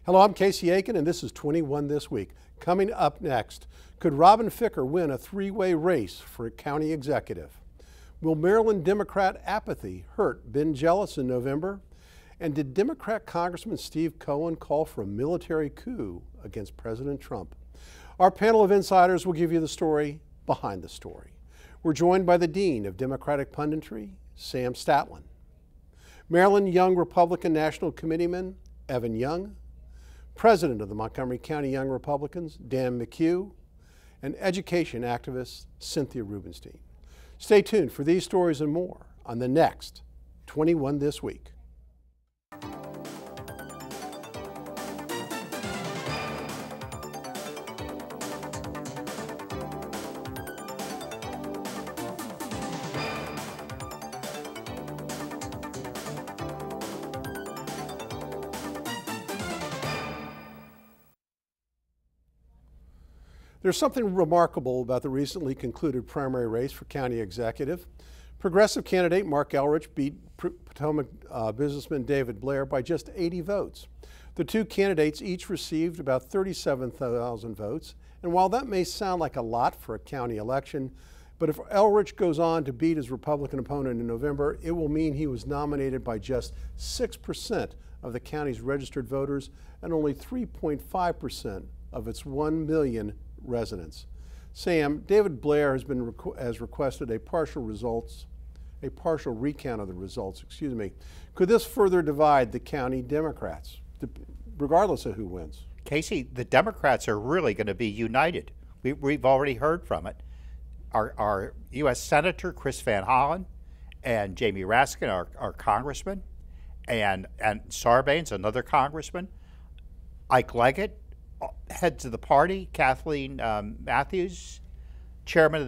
Hello, I'm Casey Aiken, and this is 21 This Week. Coming up next, could Robin Ficker win a three-way race for county executive? Will Maryland Democrat apathy hurt BenJealous in November? And did Democrat Congressman Steve Cohen call for a military coup against President Trump? Our panel of insiders will give you the story behind the story. We're joined by the Dean of Democratic Punditry, Sam Statland, Maryland Young Republican National Committeeman Evan Young, President of the Montgomery County Young Republicans, Dan McHugh, and education activist Cynthia Rubenstein. Stay tuned for these stories and more on the next 21 This Week. There's something remarkable about the recently concluded primary race for county executive. Progressive candidate Marc Elrich beat Potomac businessman David Blair by just 80 votes. The two candidates each received about 37,000 votes, and while that may sound like a lot for a county election, but if Elrich goes on to beat his Republican opponent in November, it will mean he was nominated by just 6% of the county's registered voters and only 3.5% of its 1 million residents. Sam, David Blair has requested a partial recount of the results, Could this further divide the county Democrats, regardless of who wins? Casey, the Democrats are really going to be united. We've already heard from it. Our U.S. Senator Chris Van Hollen and Jamie Raskin, our congressman, and Sarbanes, another congressman, Ike Leggett, heads of the party, Kathleen Matthews, chairman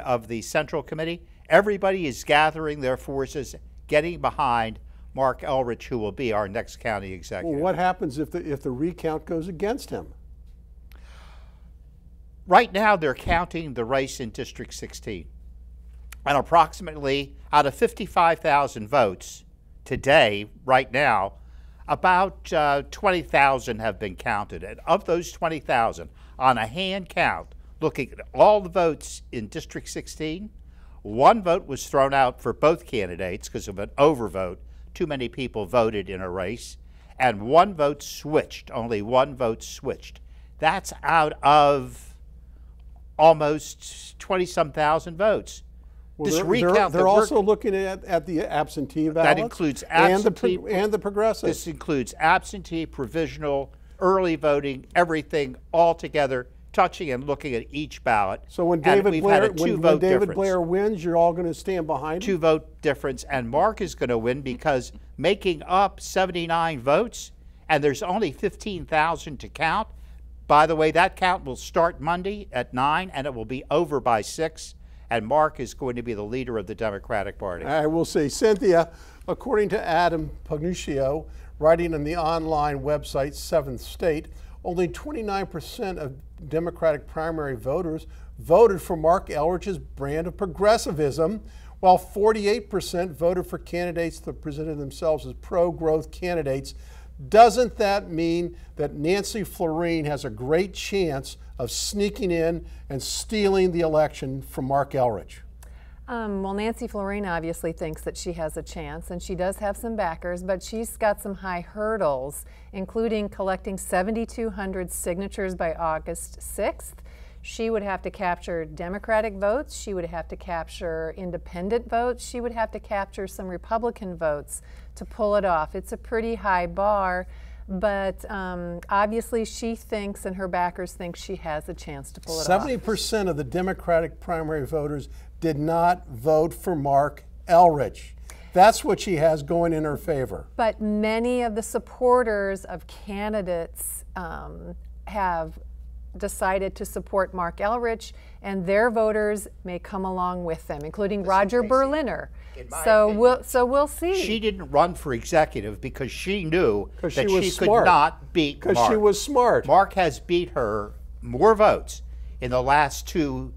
of the Central Committee. Everybody is gathering their forces, getting behind Marc Elrich, who will be our next county executive. Well, what happens if the recount goes against him? Right now, they're counting the race in District 16. And approximately out of 55,000 votes today, right now, about 20,000 have been counted. And of those 20,000, on a hand count, looking at all the votes in District 16, one vote was thrown out for both candidates because of an overvote. Too many people voted in a race. And one vote switched, only one vote switched. That's out of almost 20-some thousand votes. Well, they're also looking at the absentee ballots. That includes absentee and the progressive. This includes absentee, provisional, early voting, everything all together, touching and looking at each ballot. So when David Blair wins, you're all going to stand behind him? 2-vote difference, and Marc is going to win because making up 79 votes, and there's only 15,000 to count. By the way, that count will start Monday at 9, and it will be over by 6. And Marc is going to be the leader of the Democratic Party. I will say, Cynthia, according to Adam Pugnuccio, writing on the online website 7th State, only 29% of Democratic primary voters voted for Marc Elrich's brand of progressivism, while 48% voted for candidates that presented themselves as pro-growth candidates. Doesn't that mean that Nancy Floreen has a great chance of sneaking in and stealing the election from Marc Elrich? Well, Nancy Floreen obviously thinks that she has a chance, and she does have some backers, but she's got some high hurdles, including collecting 7,200 signatures by August 6th. She would have to capture Democratic votes. She would have to capture independent votes. She would have to capture some Republican votes to pull it off. It's a pretty high bar, but obviously she thinks, and her backers think, she has a chance to pull it off. 70% of the Democratic primary voters did not vote for Marc Elrich. That's what she has going in her favor. But many of the supporters of candidates have decided to support Marc Elrich, and their voters may come along with them, including Roger Berliner. So we'll see. She didn't run for executive because she knew that she could smart. not beat Marc. Because she was smart. Marc has beat her more votes in the last two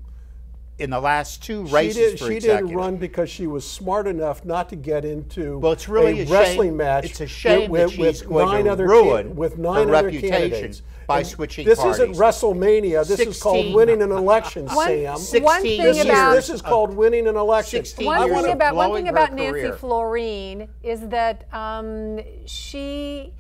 in the last two races for She executive. didn't run because she was smart enough not to get into Well, it's really a wrestling shame. match. It's a shame with, that she's with going nine to other ruin with her nine other reputation candidates. by And switching this parties. isn't WrestleMania. This is called 16 winning an election, Sam. One thing years about This is called winning an election. 16 one years thing of about blowing her Nancy career. Floreen is that she's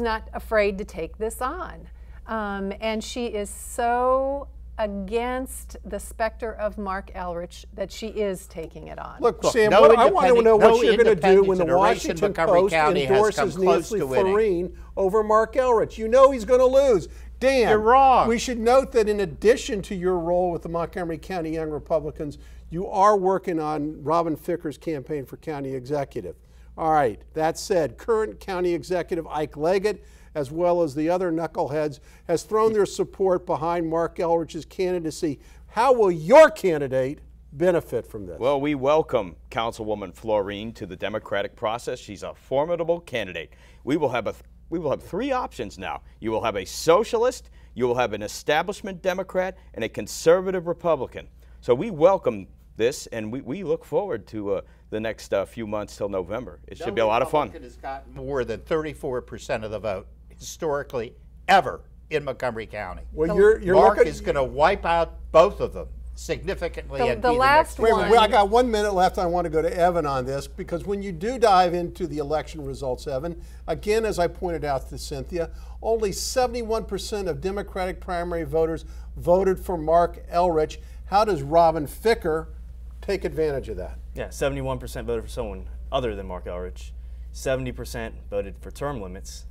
not afraid to take this on, and she is so against the specter of Marc Elrich that she is taking it on. Look, Look, Sam, no I want to know no what you're going to do when the independents in a race in Washington Montgomery Post County has come endorses close Nancy to winning. Floreen over Marc Elrich. You know he's going to lose. Dan, You're wrong. We should note that in addition to your role with the Montgomery County Young Republicans, you are working on Robin Ficker's campaign for county executive. All right, that said, current county executive Ike Leggett, as well as the other knuckleheads, has thrown their support behind Marc Elrich's candidacy. How will your candidate benefit from this? Well, we welcome Councilwoman Floreen to the democratic process. She's a formidable candidate. We will have three options now. You will have a socialist, you will have an establishment Democrat, and a conservative Republican. So we welcome this, and we look forward to the next few months till November. It should be a lot of fun. Republican has gotten more than 34% of the vote historically ever in Montgomery County. Well, you're Marc looking, is going to wipe out both of them significantly. The last Wait, one. I got 1 minute left. I want to go to Evan on this because when you do dive into the election results, Evan, again, as I pointed out to Cynthia, only 71% of Democratic primary voters voted for Marc Elrich. How does Robin Ficker take advantage of that? Yeah, 71% voted for someone other than Marc Elrich. 70% voted for term limits.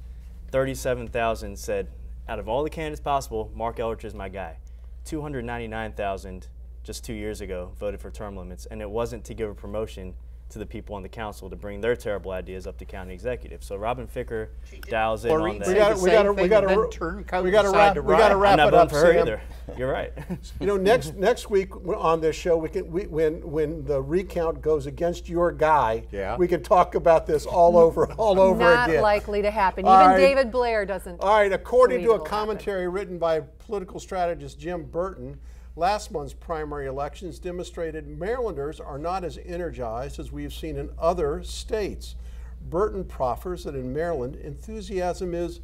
37,000 said, out of all the candidates possible, Marc Elrich is my guy. 299,000 just 2 years ago voted for term limits, and it wasn't to give a promotion to the people on the council to bring their terrible ideas up to county executive. So Robin Ficker dials in on that. We got to wrap I'm not it voting up, for her Sam. either. You're right. You know, next week on this show, when the recount goes against your guy, we can talk about this all over again. Not likely to happen. All Even right. David Blair doesn't. All right, according to believe a it will commentary written by political strategist Jim Burton, last month's primary elections demonstrated Marylanders are not as energized as we've seen in other states. Burton proffers that in Maryland, enthusiasm is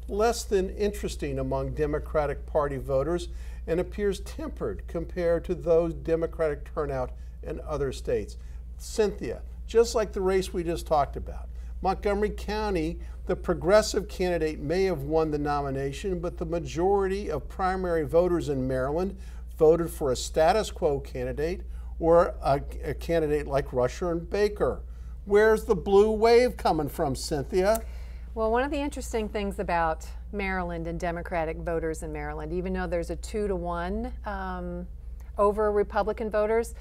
less than interesting among Democratic Party voters and appears tempered compared to those Democratic turnout in other states. Cynthia, just like the race we just talked about, Montgomery County, the progressive candidate may have won the nomination, but the majority of primary voters in Maryland voted for a status quo candidate or a candidate like Rusher and Baker. Where's the blue wave coming from, Cynthia? Well, one of the interesting things about Maryland and Democratic voters in Maryland, even though there's a 2-to-1 over Republican voters,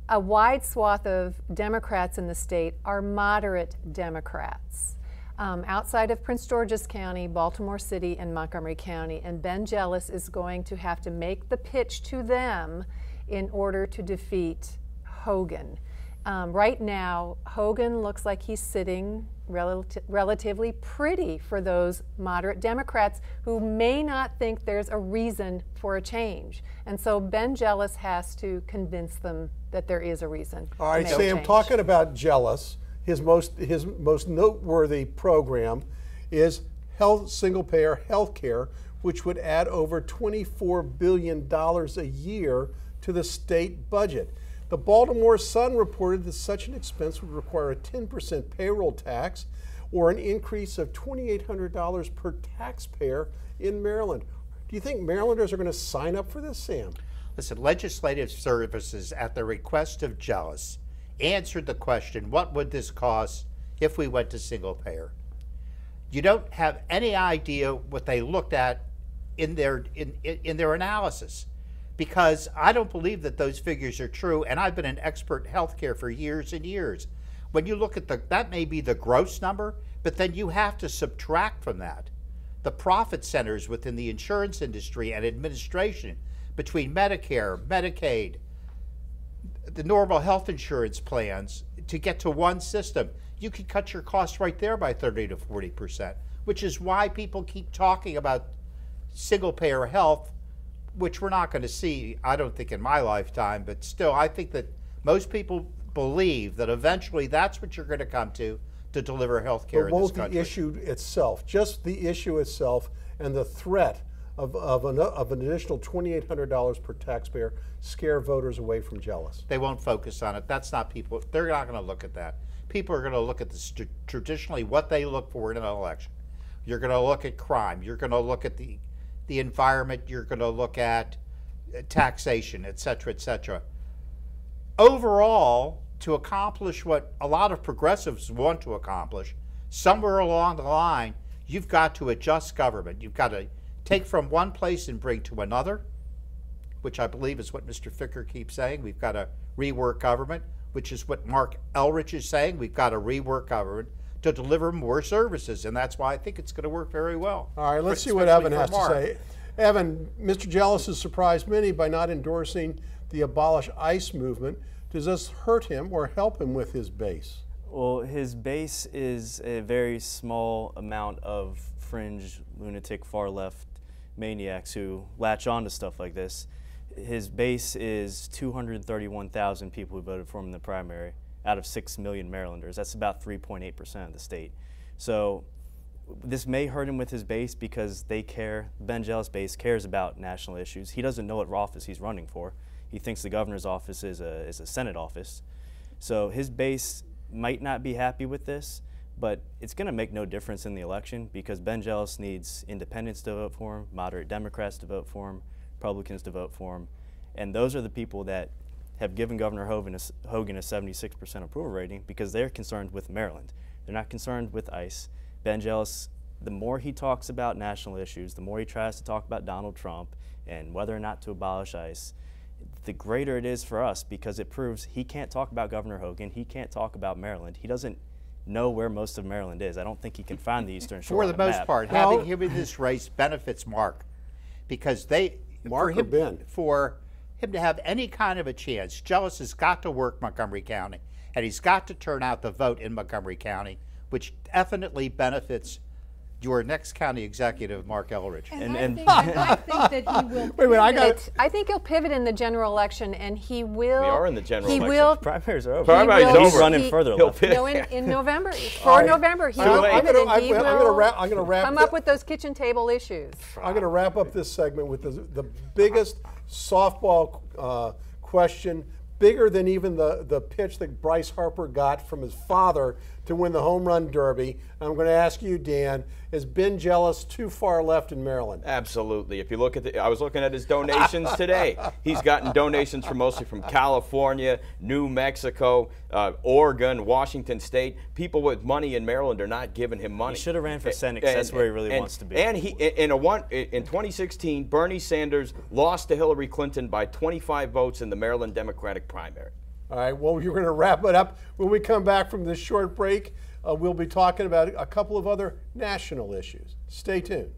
a wide swath of Democrats in the state are moderate Democrats. Outside of Prince George's County, Baltimore City, and Montgomery County, and BenJealous is going to have to make the pitch to them in order to defeat Hogan. Right now, Hogan looks like he's sitting relatively pretty for those moderate Democrats who may not think there's a reason for a change. And so BenJealous has to convince them that there is a reason. All right, to make a Sam, change. talking about Jealous, his most noteworthy program is single-payer health care, which would add over $24 billion a year to the state budget. The Baltimore Sun reported that such an expense would require a 10% payroll tax or an increase of $2,800 per taxpayer in Maryland. Do you think Marylanders are going to sign up for this, Sam? Listen, Legislative Services, at the request of Jealous, answered the question, what would this cost if we went to single payer? You don't have any idea what they looked at in their analysis, because I don't believe that those figures are true, and I've been an expert in healthcare for years and years. When you look at that may be the gross number, but then you have to subtract from that the profit centers within the insurance industry and administration between Medicare, Medicaid, the normal health insurance plans to get to one system. You could cut your costs right there by 30 to 40%, which is why people keep talking about single payer health which we're not going to see, I don't think, in my lifetime, but still, I think that most people believe that eventually that's what you're going to come to deliver health care in this country. But won't the issue itself, just the issue itself and the threat of an additional $2,800 per taxpayer scare voters away from Jealous? They won't focus on it. That's not people. They're not going to look at that. People are going to look at this traditionally what they look for in an election. You're going to look at crime. You're going to look at the environment. You're going to look at taxation, et cetera, et cetera. Overall, to accomplish what a lot of progressives want to accomplish, somewhere along the line, you've got to adjust government. You've got to take from one place and bring to another, which I believe is what Mr. Ficker keeps saying. We've got to rework government, which is what Marc Elrich is saying. We've got to rework government to deliver more services, and that's why I think it's going to work very well. All right, let's see what Evan has to say. Evan, Mr. Jealous has surprised many by not endorsing the Abolish ICE movement. Does this hurt him or help him with his base? Well, his base is a very small amount of fringe, lunatic, far-left maniacs who latch on to stuff like this. His base is 231,000 people who voted for him in the primary out of 6 million Marylanders. That's about 3.8% of the state. So this may hurt him with his base because they care. BenJealous base cares about national issues. He doesn't know what office he's running for. He thinks the governor's office is a Senate office. So his base might not be happy with this, but it's going to make no difference in the election because BenJealous needs independents to vote for him, moderate Democrats to vote for him, Republicans to vote for him. And those are the people that have given Governor Hogan a 76% approval rating because they're concerned with Maryland. They're not concerned with ICE. BenJealous, the more he talks about national issues, the more he tries to talk about Donald Trump and whether or not to abolish ICE, the greater it is for us because it proves he can't talk about Governor Hogan, he can't talk about Maryland. He doesn't know where most of Maryland is. I don't think he can find the Eastern Shore For the most part, having him in this race benefits Mark because for him to have any kind of a chance, Jealous has got to work Montgomery County, and he's got to turn out the vote in Montgomery County, which definitely benefits your next county executive, Marc Elrich. And I think that he will. Wait a minute, I think he'll pivot in the general election, and he will. We are in the general election. Will. Primaries are over. Primaries He's over. running further left. No, in November, November, he will pivot and he will come up with those kitchen table issues. I'm going to wrap up this segment with the biggest softball question, bigger than even the pitch that Bryce Harper got from his father to win the home run derby. I'm going to ask you, Dan, is BenJealous too far left in Maryland? Absolutely. If you look at I was looking at his donations today. He's gotten donations mostly from California, New Mexico, Oregon, Washington State. People with money in Maryland are not giving him money. He should have ran for Senate because that's where he really wants to be. And in 2016, Bernie Sanders lost to Hillary Clinton by 25 votes in the Maryland Democratic primary. All right, well, you're going to wrap it up. When we come back from this short break, we'll be talking about a couple of other national issues. Stay tuned.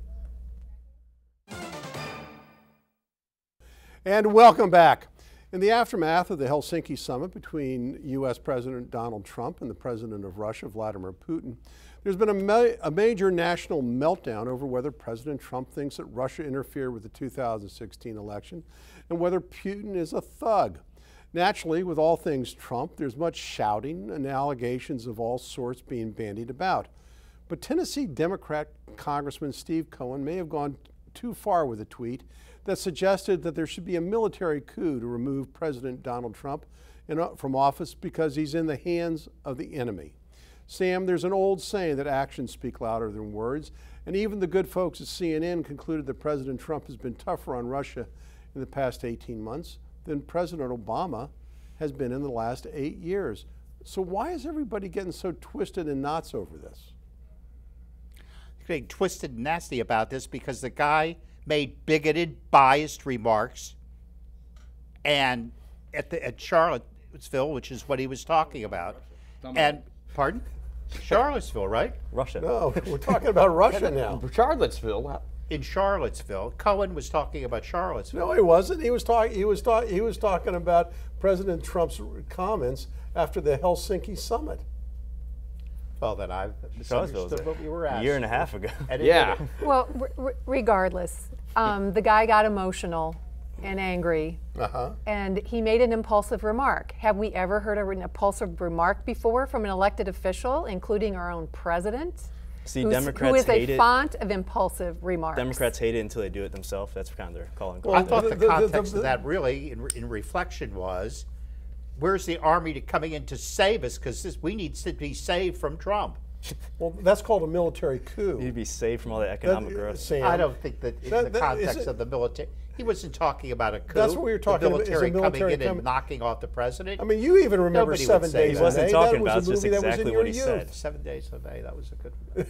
And welcome back. In the aftermath of the Helsinki summit between U.S. President Donald Trump and the President of Russia, Vladimir Putin, there's been a major national meltdown over whether President Trump thinks that Russia interfered with the 2016 election and whether Putin is a thug. Naturally, with all things Trump, there's much shouting and allegations of all sorts being bandied about. But Tennessee Democrat Congressman Steve Cohen may have gone too far with a tweet that suggested that there should be a military coup to remove President Donald Trump from office because he's in the hands of the enemy. Sam, there's an old saying that actions speak louder than words, and even the good folks at CNN concluded that President Trump has been tougher on Russia in the past 18 months than President Obama has been in the last 8 years. So why is everybody getting so twisted in knots over this? Getting twisted and nasty about this because the guy made bigoted, biased remarks, and at Charlottesville, which is what he was talking about, and pardon, Charlottesville, right? Russia. No, we're talking about Russia now. Charlottesville. In Charlottesville, Cohen was talking about Charlottesville. No, he wasn't. He was talking about President Trump's comments after the Helsinki summit. Well, then I misunderstood what we were asking. A year and a half ago. Yeah. Well, regardless, the guy got emotional and angry, Uh-huh. and he made an impulsive remark. Have we ever heard an impulsive remark before from an elected official, including our own president? See, who Democrats is hate a it. font of impulsive remarks. Democrats hate it until they do it themselves. That's kind of their calling I card. thought the context of that really, in reflection, was where's the army coming in to save us? Because we need to be saved from Trump. Well, that's called a military coup. You'd be saved from all the economic growth. Sam, I don't think that in the context of the military, he wasn't talking about a coup. That's what we were talking the about, is a military military coming in coming- and knocking off the president. I mean, you even remember Nobody would 7 say Days that. a He wasn't Day. talking That was about a it, just movie that was in exactly your what he youth. said. 7 days a day, that was a good one.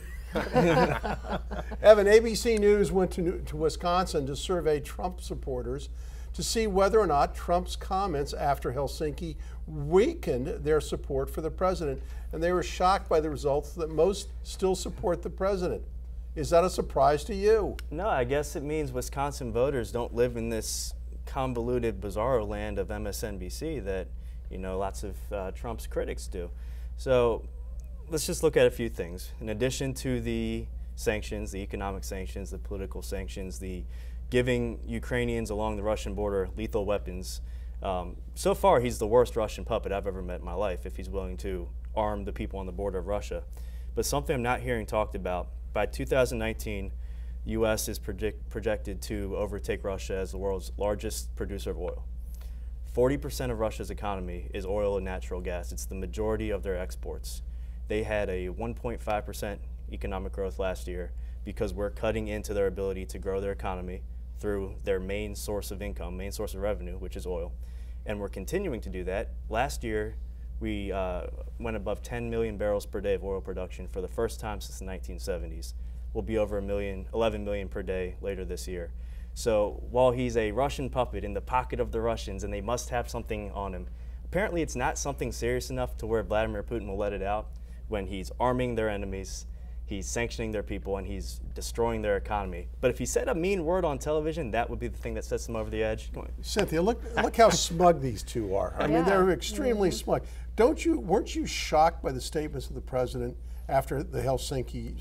Evan, ABC News went to Wisconsin to survey Trump supporters to see whether or not Trump's comments after Helsinki weakened their support for the president. And they were shocked by the results that most still support the president. Is that a surprise to you? No, I guess it means Wisconsin voters don't live in this convoluted, bizarro land of MSNBC that, lots of Trump's critics do. So let's just look at a few things. In addition to the sanctions, the economic sanctions, the political sanctions, the giving Ukrainians along the Russian border lethal weapons, so far he's the worst Russian puppet I've ever met in my life if he's willing to arm the people on the border of Russia. But something I'm not hearing talked about, by 2019, the U.S. is projected to overtake Russia as the world's largest producer of oil. 40% of Russia's economy is oil and natural gas. It's the majority of their exports. They had a 1.5% economic growth last year because we're cutting into their ability to grow their economy through their main source of income, main source of revenue, which is oil. And we're continuing to do that. Last year, we went above 10 million barrels per day of oil production for the first time since the 1970s. We'll be over 11 million per day later this year. So while he's a Russian puppet in the pocket of the Russians and they must have something on him, apparently it's not something serious enough to where Vladimir Putin will let it out when he's arming their enemies, he's sanctioning their people, and he's destroying their economy. But if he said a mean word on television, that would be the thing that sets him over the edge. Come on. Cynthia, look how smug these two are. I mean, they're extremely smug. Weren't you shocked by the statements of the president after the Helsinki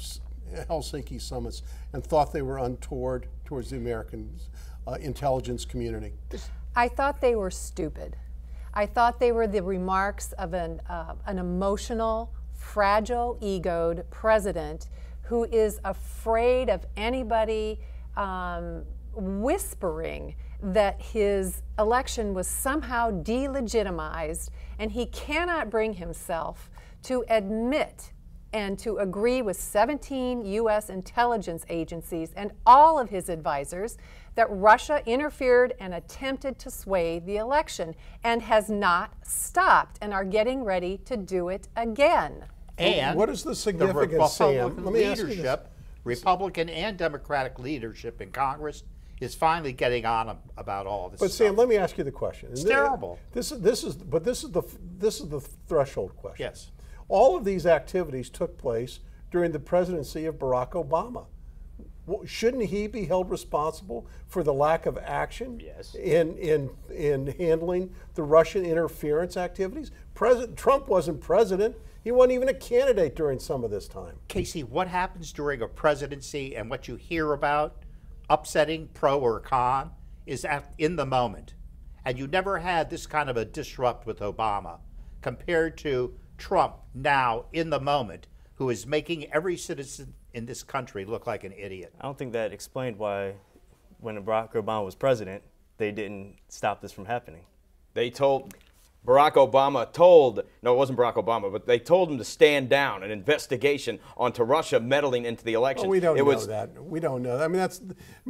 summits and thought they were untoward towards the American intelligence community? I thought they were stupid. I thought they were the remarks of an emotional, fragile, egoed president who is afraid of anybody whispering that his election was somehow delegitimized, and he cannot bring himself to admit and to agree with 17 U.S. intelligence agencies and all of his advisors that Russia interfered and attempted to sway the election and has not stopped and are getting ready to do it again. And what is the significance, Sam? Let me ask you this. leadership, Republican and Democratic leadership in Congress is finally getting on about all this But stuff. Sam, let me ask you the question. It's terrible. This is the threshold question. Yes. All of these activities took place during the presidency of Barack Obama. Shouldn't he be held responsible for the lack of action in handling the Russian interference activities? Trump wasn't president. He wasn't even a candidate during some of this time. Casey, what happens during a presidency and what you hear about upsetting pro or con is in the moment. And you never had this kind of a disrupt with Obama compared to Trump now in the moment, who is making every citizen in this country look like an idiot. I don't think that explained why, when Barack Obama was president, they didn't stop this from happening. They told Barack Obama no, it wasn't Barack Obama, but they told him to stand down, an investigation onto Russia meddling into the election. Well, we don't know that. We don't know. I mean,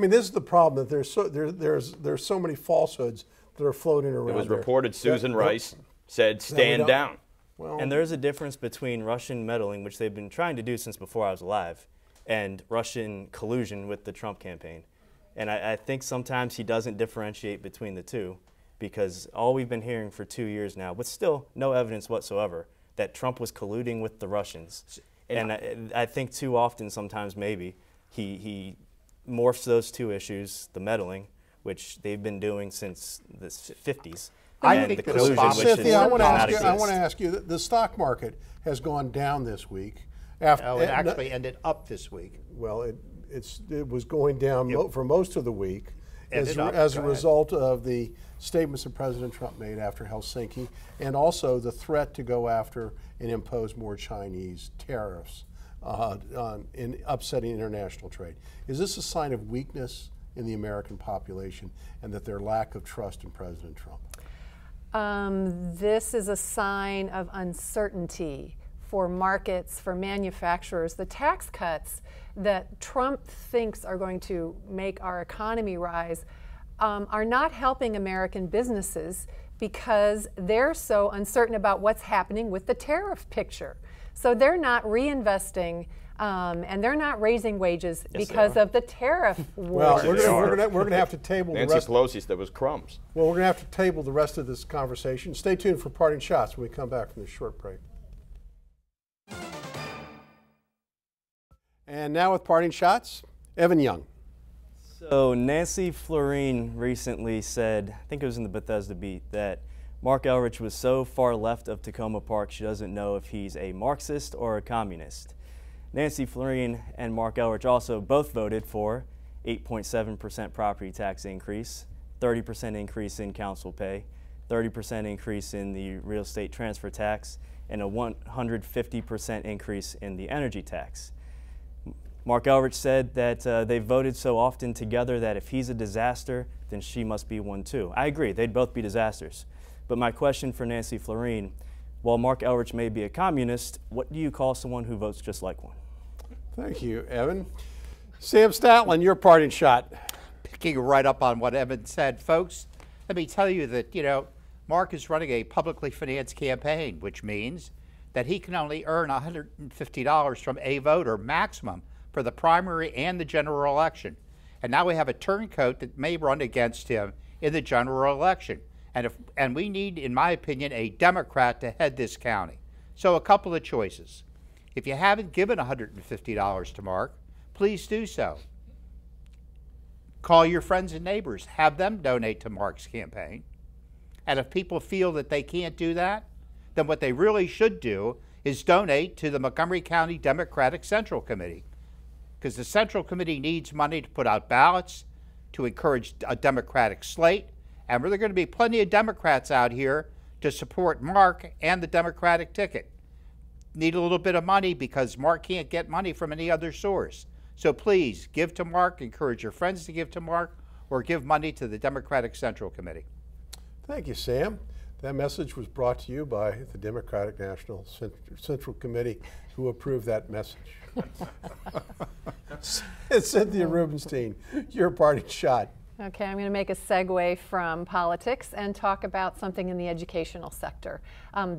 this is the problem, that there's so many falsehoods that are floating around. It was reported Susan Rice said stand down. Well, And there's a difference between Russian meddling, which they've been trying to do since before I was alive, and Russian collusion with the Trump campaign. And I think sometimes he doesn't differentiate between the two, because all we've been hearing for 2 years now, with still no evidence whatsoever, that Trump was colluding with the Russians. And I think too often, sometimes maybe, he morphs those two issues, the meddling, which they've been doing since the 50s, I think the that collusion, Obama- which Cynthia, I does want to not ask you. I exist. want to ask you. The stock market has gone down this week. After It actually ended up this week. well, it was going down for most of the week, as a result of the statements that President Trump made after Helsinki, and also the threat to go after and impose more Chinese tariffs in upsetting international trade. Is this a sign of weakness in the American population and that their lack of trust in President Trump? This is a sign of uncertainty for markets, for manufacturers. The tax cuts that Trump thinks are going to make our economy rise are not helping American businesses because they're so uncertain about what's happening with the tariff picture. So they're not reinvesting and they're not raising wages because of the tariff war. Well, we're going to have to table Nancy the rest. Pelosi said it was crumbs. Well, we're going to have to table the rest of this conversation. Stay tuned for parting shots when we come back from this short break. And now with parting shots, Evan Young. So Nancy Floreen recently said, I think it was in the Bethesda Beat, that Marc Elrich was so far left of Tacoma Park she doesn't know if he's a Marxist or a communist. Nancy Floreen and Marc Elrich also both voted for 8.7% property tax increase, 30% increase in council pay, 30% increase in the real estate transfer tax, and a 150% increase in the energy tax. Marc Elrich said that they voted so often together that if he's a disaster, then she must be one too. I agree, they'd both be disasters. But my question for Nancy Floreen, while Marc Elrich may be a communist, what do you call someone who votes just like one? Thank you, Evan. Sam Statland, your parting shot. Picking right up on what Evan said, folks, let me tell you that, Marc is running a publicly financed campaign, which means that he can only earn $150 from a voter maximum for the primary and the general election. And now we have a turncoat that may run against him in the general election. And we need, in my opinion, a Democrat to head this county. So a couple of choices. If you haven't given $150 to Marc, please do so. Call your friends and neighbors. Have them donate to Marc's campaign. And if people feel that they can't do that, then what they really should do is donate to the Montgomery County Democratic Central Committee. Because the Central Committee needs money to put out ballots, to encourage a Democratic slate, and there are going to be plenty of Democrats out here to support Marc and the Democratic ticket. Need a little bit of money because Marc can't get money from any other source. So please, give to Marc, encourage your friends to give to Marc, or give money to the Democratic Central Committee. Thank you, Sam. That message was brought to you by the Democratic National Central Committee, who approved that message. Cynthia Rubenstein, your parting shot. Okay, I'm going to make a segue from politics and talk about something in the educational sector.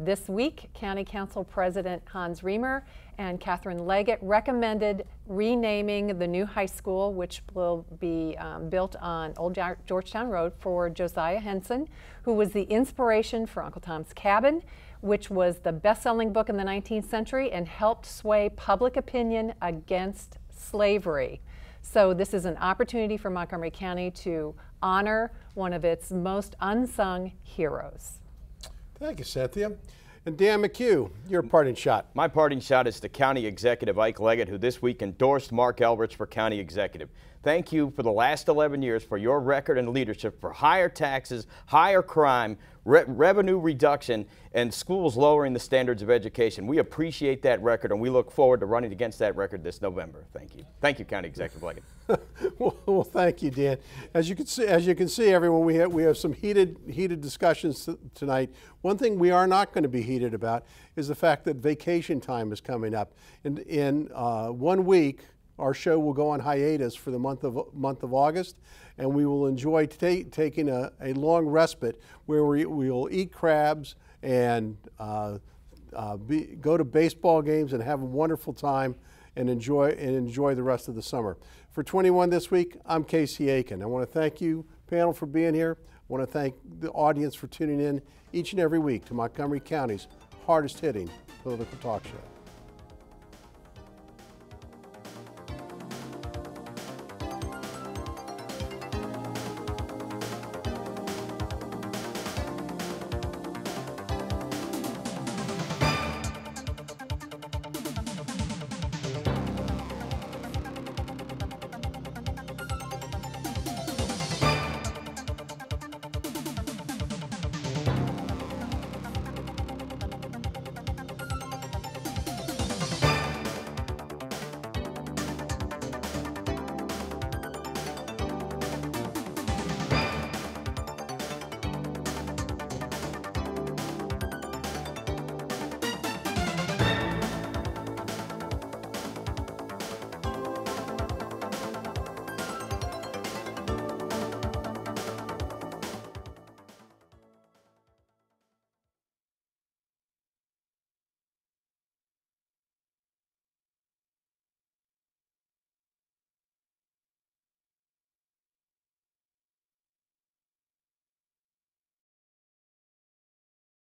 This week, County Council President Hans Riemer and Catherine Leggett recommended renaming the new high school, which will be built on Old Georgetown Road, for Josiah Henson, who was the inspiration for Uncle Tom's Cabin, which was the best-selling book in the 19th century and helped sway public opinion against slavery. So this is an opportunity for Montgomery County to honor one of its most unsung heroes. Thank you, Cynthia. And Dan McHugh, your parting shot. My parting shot is to County Executive Ike Leggett, who this week endorsed Marc Elrich for County Executive. Thank you for the last 11 years for your record and leadership for higher taxes, higher crime, revenue reduction, and schools lowering the standards of education. We appreciate that record, and we look forward to running against that record this November. Thank you. Thank you, County Executive Leggett. Well, thank you, Dan. As you can see, everyone, we have some heated discussions tonight. One thing we are not going to be heated about is the fact that vacation time is coming up. In 1 week, our show will go on hiatus for the month of August, and we will enjoy taking a long respite where we will eat crabs and go to baseball games and have a wonderful time and enjoy the rest of the summer. For 21 this week, I'm Casey Aiken. I want to thank you, panel, for being here. I want to thank the audience for tuning in each and every week to Montgomery County's hardest-hitting political talk show.